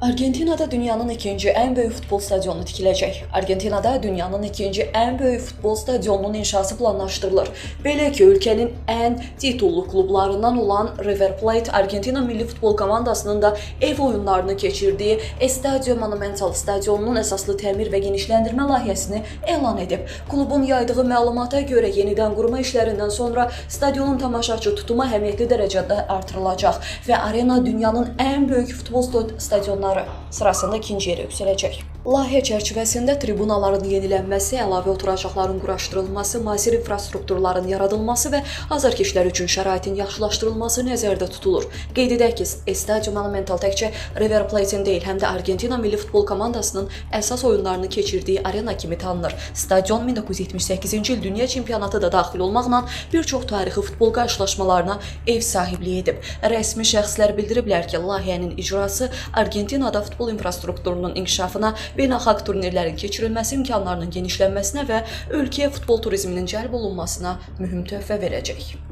Argentinada dünyanın ikinci en büyük futbol stadyonu tikiləcək. Argentinada dünyanın ikinci en büyük futbol stadyonunun inşası planlaşdırılır. Belə ki, ülkenin en titullu klublarından olan River Plate, Argentina milli futbol komandasının da ev oyunlarını keçirdiyi Estadio Monumental stadionunun əsaslı təmir və genişləndirmə layihəsini elan edib. Klubun yaydığı məlumata görə yenidən qurma işlərindən sonra stadionun tamaşaçı tutumu əhəmiyyətli dərəcədə artırılacaq və arena dünyanın en büyük futbol stadyonları sırasında ikinci yerə yüksələcək. Layihə çərçivəsində tribunaların yenilənməsi, əlavə oturacaqların quraşdırılması, müasir infrastrukturların yaradılması və azarkeşlər üçün şəraitin yaxşılaşdırılması nəzərdə tutulur. Qeyd edək ki, Estadio Monumental təkcə River Plate-in deyil, həm də Argentina milli futbol komandasının əsas oyunlarını keçirdiyi arena kimi tanınır. Stadion 1978-ci il dünya çempionatı da daxil olmaqla bir çox tarixi futbol qarşılaşmalarına ev sahibliyi edib. Rəsmi şəxslər bildiriblər ki, layihənin icrası Argentinada futbol infrastrukturunun inkişafına, beynəlxalq turnirlərin keçirilməsi imkanlarının genişlənməsinə və ölkəyə futbol turizminin cəlb olunmasına mühüm töhfə verəcək.